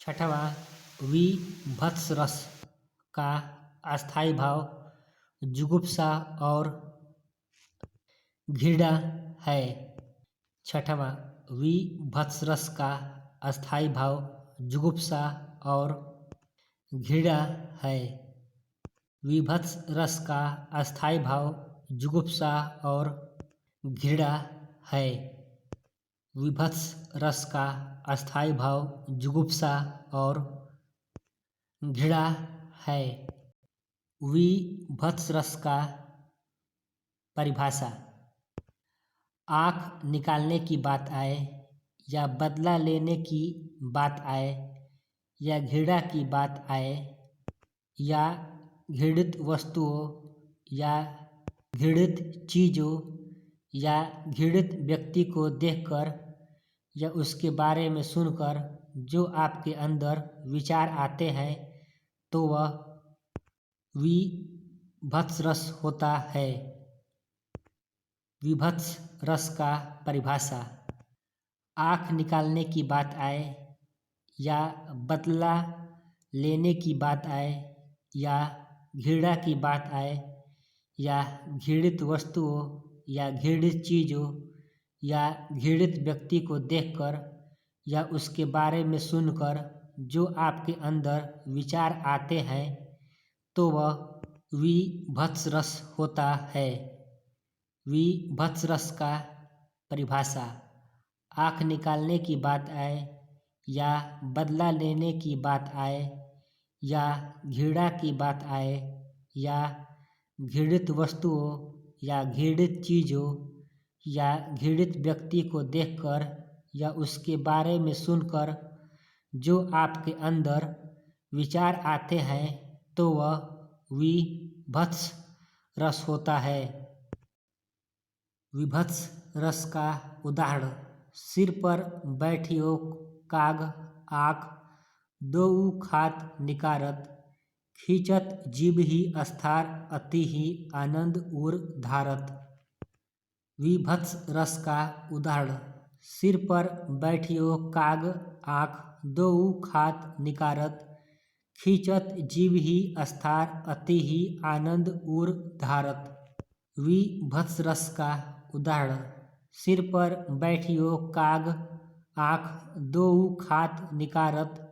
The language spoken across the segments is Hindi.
छठवां विभत्स रस का अस्थायी भाव जुगुप्सा और घृणा है। छठवां विभत्स रस का अस्थायी भाव जुगुप्सा और घृणा है। विभत्स रस का अस्थायी भाव जुगुप्सा और घृणा है। विभत्स रस का अस्थायी भाव जुगुप्सा और घृणा है। विभत्स रस का परिभाषा: आँख निकालने की बात आए या बदला लेने की बात आए या घृणा की बात आए या घृणित वस्तुओं या घृणित चीज़ों या घृणित व्यक्ति को देखकर या उसके बारे में सुनकर जो आपके अंदर विचार आते हैं तो वह विभत्स रस होता है। विभत्स रस का परिभाषा: आँख निकालने की बात आए या बदला लेने की बात आए या घृणा की बात आए या घृणित वस्तुओं या घृणित चीज़ों या घृणित व्यक्ति को देखकर या उसके बारे में सुनकर जो आपके अंदर विचार आते हैं तो वह विभत्स रस होता है। विभत्स रस का परिभाषा: आँख निकालने की बात आए या बदला लेने की बात आए या घृणा की बात आए या घृणित वस्तुओं या घृणित चीज़ों या घृणित व्यक्ति को देखकर या उसके बारे में सुनकर जो आपके अंदर विचार आते हैं तो वह विभत्स रस होता है। विभत्स रस का उदाहरण: सिर पर बैठियो काग आँख दोऊ खात निकारत खींचत जिभहि स्थार अतिहि आनंद उर धारत। विभत्स रस का उदाहरण: सिर पर बैठियो काग आँख दोऊ खात निकारत खींचत जिभहि स्थार अतिहि आनंद उर धारत। विभत्स रस का उदाहरण: सिर पर बैठियो काग आँख दोऊ खात निकारत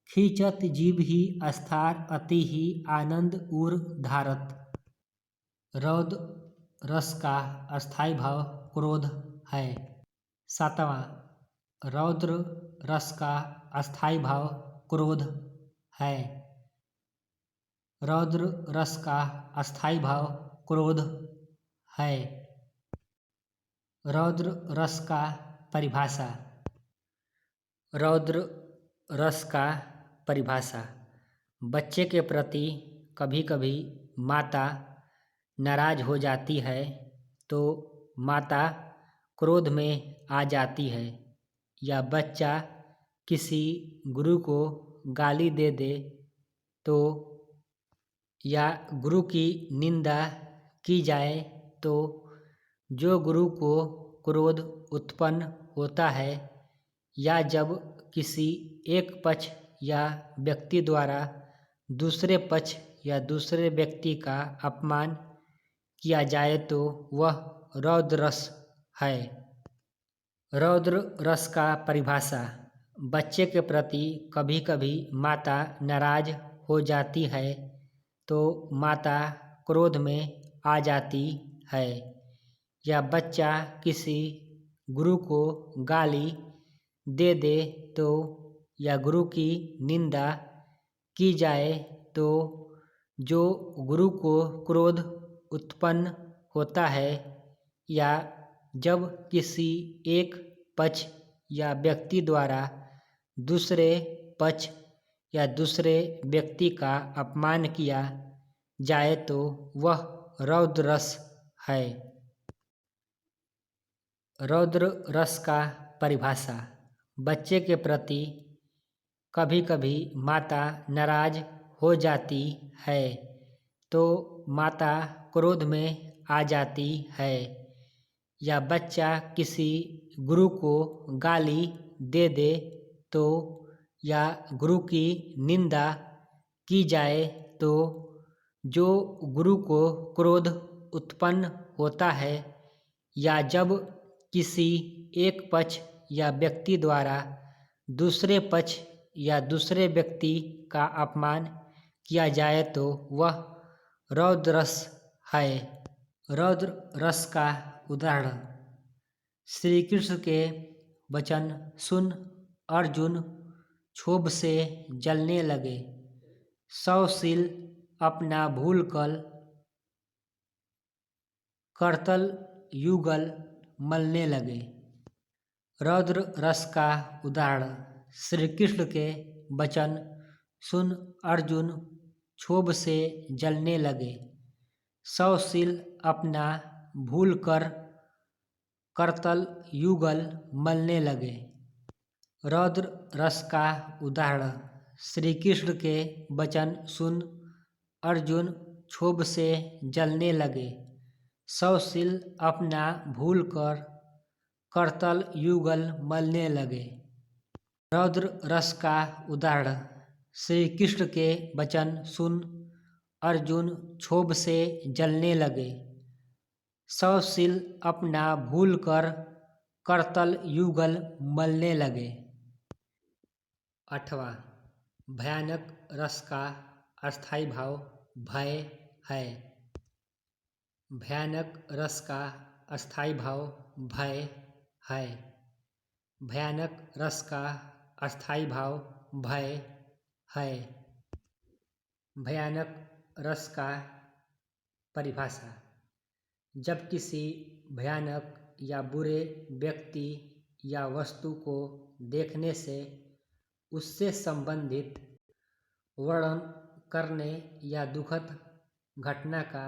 खींचत जिभहि स्थार अतिहि आनंद उर धारत। रौद्र रस का अस्थायी भाव क्रोध है। सातवां रौद्र रस का अस्थायी भाव क्रोध है। रौद्र रस का अस्थायी भाव क्रोध है। रौद्र रस का परिभाषा: रौद्र रस का परिभाषा: बच्चे के प्रति कभी कभी माता नाराज हो जाती है तो माता क्रोध में आ जाती है या बच्चा किसी गुरु को गाली दे दे तो या गुरु की निंदा की जाए तो जो गुरु को क्रोध उत्पन्न होता है या जब किसी एक पक्ष या व्यक्ति द्वारा दूसरे पक्ष या दूसरे व्यक्ति का अपमान किया जाए तो वह रौद्र रस है। रौद्र रस का परिभाषा: बच्चे के प्रति कभी कभी माता नाराज हो जाती है तो माता क्रोध में आ जाती है या बच्चा किसी गुरु को गाली दे दे तो या गुरु की निंदा की जाए तो जो गुरु को क्रोध उत्पन्न होता है या जब किसी एक पक्ष या व्यक्ति द्वारा दूसरे पक्ष या दूसरे व्यक्ति का अपमान किया जाए तो वह रौद्र रस है। रौद्र रस का परिभाषा: बच्चे के प्रति कभी कभी माता नाराज हो जाती है तो माता क्रोध में आ जाती है या बच्चा किसी गुरु को गाली दे दे तो या गुरु की निंदा की जाए तो जो गुरु को क्रोध उत्पन्न होता है या जब किसी एक पक्ष या व्यक्ति द्वारा दूसरे पक्ष या दूसरे व्यक्ति का अपमान किया जाए तो वह रौद्र रस है। रौद्र रस का उदाहरण श्री कृष्ण के वचन सुन अर्जुन क्षोभ से जलने लगे। 100 सील अपना भूल करतल युगल मलने लगे। रौद्र रस का उदाहरण श्री कृष्ण के वचन सुन अर्जुन क्षोभ से जलने लगे। 100 सील अपना भूल करतल युगल मलने लगे। रौद्र रस का उदाहरण श्री कृष्ण के वचन सुन अर्जुन क्षोभ से जलने लगे। 100 सील अपना भूल करतल युगल मलने लगे। रौद्र रस का उदाहरण श्री कृष्ण के वचन सुन अर्जुन क्षोभ से जलने लगे। 100 सील अपना भूल करतल युगल मलने लगे। 8वां भयानक रस का अस्थायी भाव भय है। भयानक रस का अस्थायी भाव भय है। भयानक रस का अस्थायी भाव भय है। भयानक रस का परिभाषा जब किसी भयानक या बुरे व्यक्ति या वस्तु को देखने से उससे संबंधित वर्णन करने या दुखद घटना का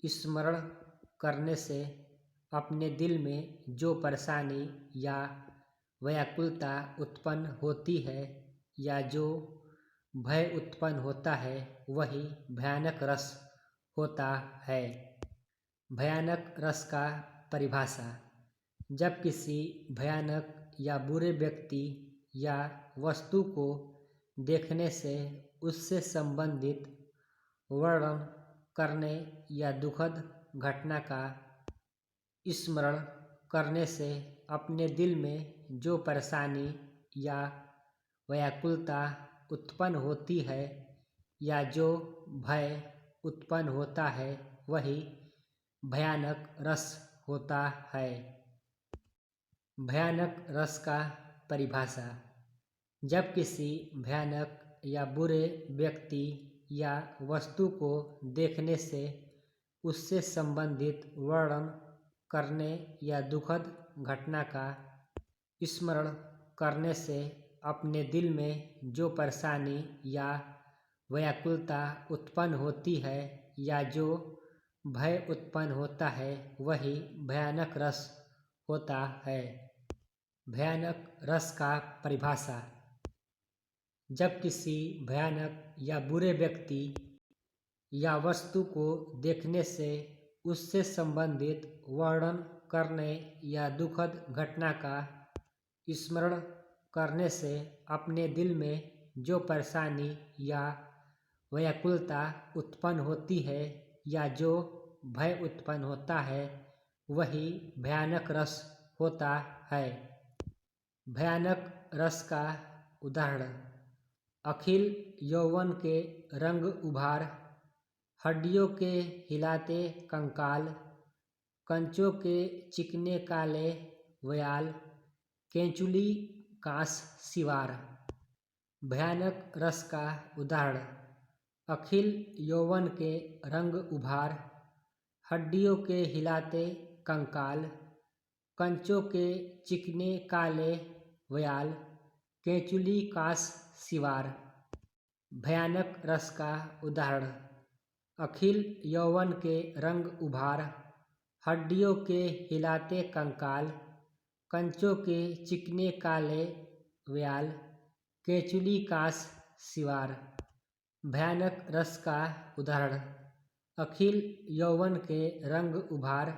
स्मरण करने से अपने दिल में जो परेशानी या व्याकुलता उत्पन्न होती है या जो भय उत्पन्न होता है वही भयानक रस होता है। भयानक रस का परिभाषा जब किसी भयानक या बुरे व्यक्ति या वस्तु को देखने से उससे संबंधित वर्णन करने या दुखद घटना का स्मरण करने से अपने दिल में जो परेशानी या व्याकुलता उत्पन्न होती है या जो भय उत्पन्न होता है वही भयानक रस होता है। भयानक रस का परिभाषा जब किसी भयानक या बुरे व्यक्ति या वस्तु को देखने से उससे संबंधित वर्णन करने या दुखद घटना का स्मरण करने से अपने दिल में जो परेशानी या व्याकुलता उत्पन्न होती है या जो भय उत्पन्न होता है वही भयानक रस होता है। भयानक रस का परिभाषा जब किसी भयानक या बुरे व्यक्ति या वस्तु को देखने से उससे संबंधित वर्णन करने या दुखद घटना का स्मरण करने से अपने दिल में जो परेशानी या व्याकुलता उत्पन्न होती है या जो भय उत्पन्न होता है वही भयानक रस होता है। भयानक रस का उदाहरण अखिल यौवन के रंग उभार, हड्डियों के हिलाते कंकाल, कंचों के चिकने काले व्याल, केंचुली कांस सिवार। भयानक रस का उदाहरण अखिल यौवन के रंग उभार, हड्डियों के हिलाते कंकाल, कंचों के चिकने काले व्याल, केंचुली कांस सिवार। भयानक रस का उदाहरण अखिल यौवन के रंग उभार, हड्डियों के हिलाते कंकाल, कंचों के चिकने काले व्याल, केंचुली कांस सिवार। भयानक रस का उदाहरण अखिल यौवन के रंग उभार,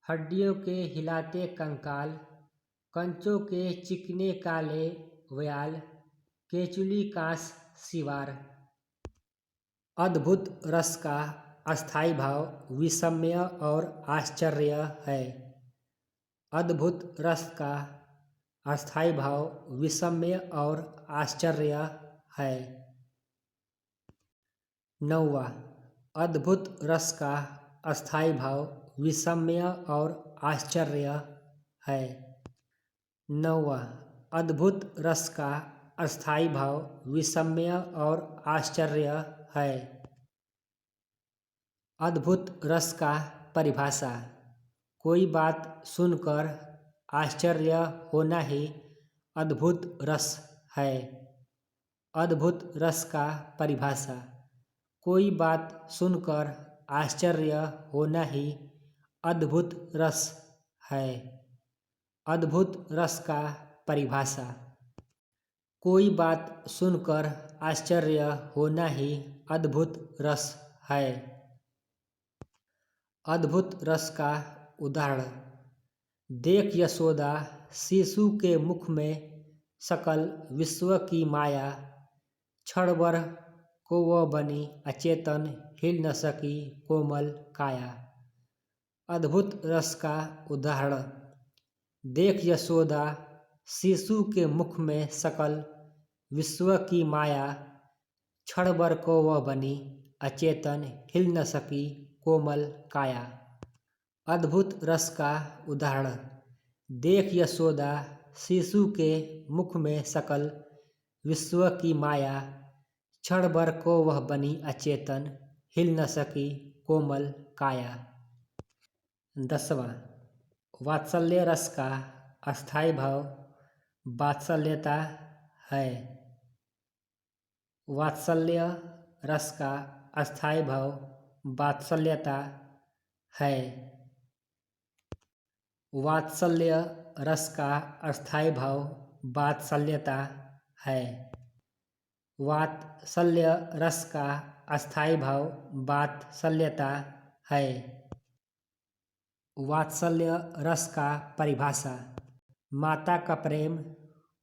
हड्डियों के हिलाते कंकाल, कंचों के चिकने काले व्याल, केचुली कांस सिवार। अद्भुत रस का अस्थायी भाव विस्मय और आश्चर्य है। अद्भुत रस का अस्थायी भाव विस्मय और आश्चर्य है। 9वां, अद्भुत रस का अस्थायी भाव विस्मय और आश्चर्य है। 9वां, अद्भुत रस का अस्थायी भाव विस्मय और आश्चर्य है। अद्भुत रस का परिभाषा। कोई बात सुनकर आश्चर्य होना ही अद्भुत रस है। अद्भुत रस का परिभाषा। कोई बात सुनकर आश्चर्य होना ही अद्भुत रस है। अद्भुत रस का परिभाषा। कोई बात सुनकर आश्चर्य होना ही अद्भुत रस है। अद्भुत रस का उदाहरण। देख यशोदा, शिशु के मुख में सकल विश्व की माया, क्षण भर को वह बनी अचेतन, हिल न सकी कोमल काया। अद्भुत रस का उदाहरण। देख यशोदा, शिशु के मुख में सकल विश्व की माया, क्षण भर को वह बनी अचेतन, हिल न सकी कोमल काया। अद्भुत रस का उदाहरण। देख यशोदा, शिशु के मुख में सकल विश्व की माया, क्षण भर को वह बनी अचेतन, हिल न सकी कोमल काया। 10वां, वात्सल्य रस का अस्थायी भाव वात्सल्यता है। वात्सल्य रस का अस्थायी भाव वात्सल्यता है। वात्सल्य रस का अस्थायी भाव वात्सल्यता है। वात्सल्य रस का अस्थायी भाव वात्सल्यता है। वात्सल्य रस का परिभाषा। माता का प्रेम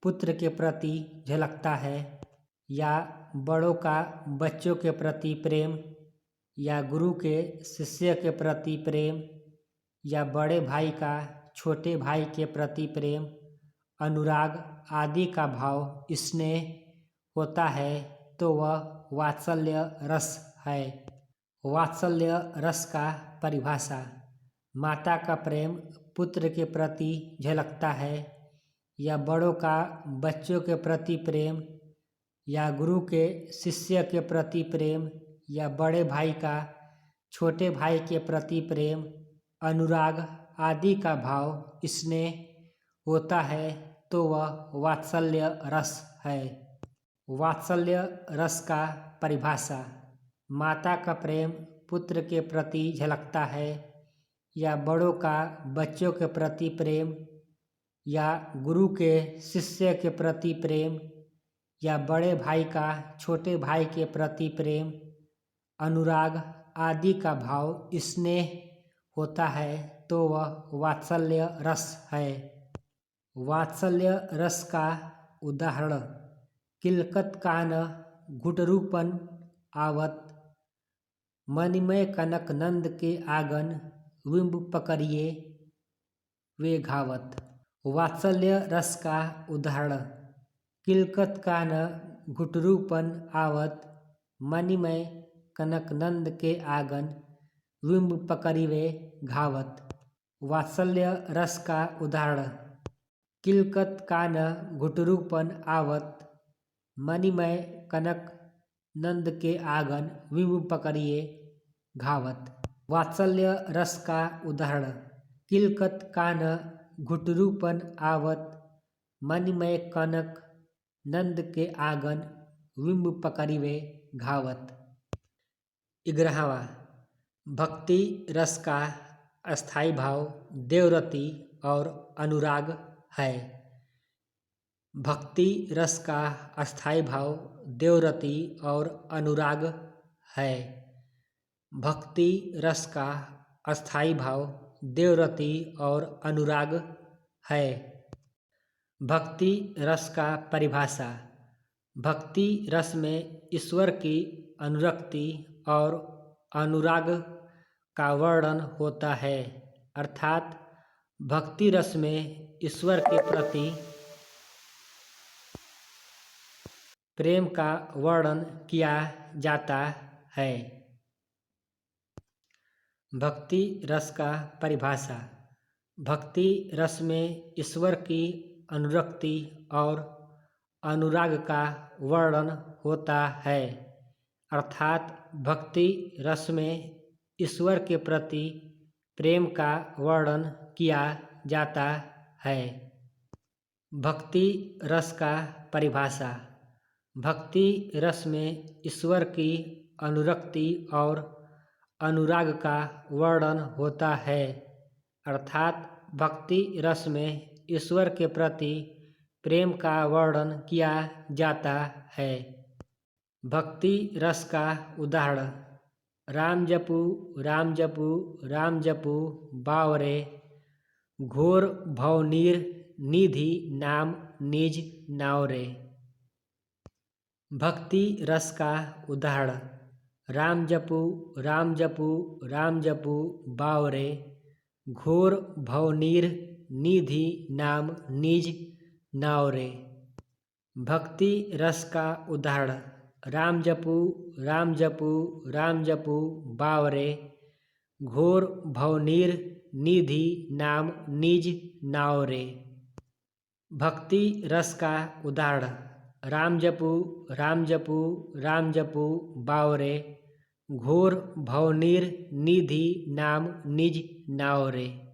पुत्र के प्रति झलकता है, या बड़ों का बच्चों के प्रति प्रेम, या गुरु के शिष्य के प्रति प्रेम, या बड़े भाई का छोटे भाई के प्रति प्रेम, अनुराग आदि का भाव स्नेह होता है तो वह वात्सल्य रस है। वात्सल्य रस का परिभाषा। माता का प्रेम पुत्र के प्रति झलकता है, या बड़ों का बच्चों के प्रति प्रेम, या गुरु के शिष्य के प्रति प्रेम, या बड़े भाई का छोटे भाई के प्रति प्रेम, अनुराग आदि का भाव स्नेह होता है तो वह वात्सल्य रस है। वात्सल्य रस का परिभाषा। माता का प्रेम पुत्र के प्रति झलकता है, या बड़ों का बच्चों के प्रति प्रेम, या गुरु के शिष्य के प्रति प्रेम, या बड़े भाई का छोटे भाई के प्रति प्रेम, अनुराग आदि का भाव स्नेह होता है तो वह वात्सल्य रस है। वात्सल्य रस का उदाहरण। किलकत कान घुटरूपन आवत, मणिमय कनक नंद के आंगन, बिंब पकड़िए वे घावत। वात्सल्य रस का उदाहरण। किलकत कान घुटरूपन आवत, मणिमय कनक नंद के आंगन, बिंब पकड़िए घावत। वात्सल्य रस का उदाहरण। किलकत कान घुटरूपन आवत, मणिमय कनक नंद के आंगन, बिंब पकड़िए घावत। वात्सल्य रस का उदाहरण। किलकत कान घुटरूपन आवत, मणिमय कनक नंद के आंगन, बिंब पकड़िए घावत। 11वां, भक्ति रस का अस्थायी भाव देवरति और अनुराग है। भक्ति रस का अस्थायी भाव देवरति और अनुराग है। भक्ति रस का अस्थायी भाव देवरति और अनुराग है। भक्ति रस का परिभाषा। भक्ति रस में ईश्वर की अनुरक्ति और अनुराग का वर्णन होता है, अर्थात भक्ति रस में ईश्वर के प्रति प्रेम का वर्णन किया जाता है। भक्ति रस का परिभाषा। भक्ति रस में ईश्वर की अनुरक्ति और अनुराग का वर्णन होता है, अर्थात भक्ति रस में ईश्वर के प्रति प्रेम का वर्णन किया जाता है। भक्ति रस का परिभाषा। भक्ति रस में ईश्वर की अनुरक्ति और अनुराग का वर्णन होता है, अर्थात भक्ति रस में ईश्वर के प्रति प्रेम का वर्णन किया जाता है। भक्ति रस का उदाहरण। राम जपू राम जपू राम जपू बावरे, घोर भवनीर निधि नाम निज नावरे। भक्ति रस का उदाहरण। राम जपू राम जपू राम जपू बावरे, घोर भवनीर निधि नाम निज नावरे। भक्ति रस का उदाहरण। राम जपू राम जपू राम जपू बावरे, घोर भवनीर निधि नाम निज नावरे। भक्ति रस का उदाहरण। राम जपू राम जपू राम जपू बावरे, घोर भवनीर निधि नाम निज नावरे।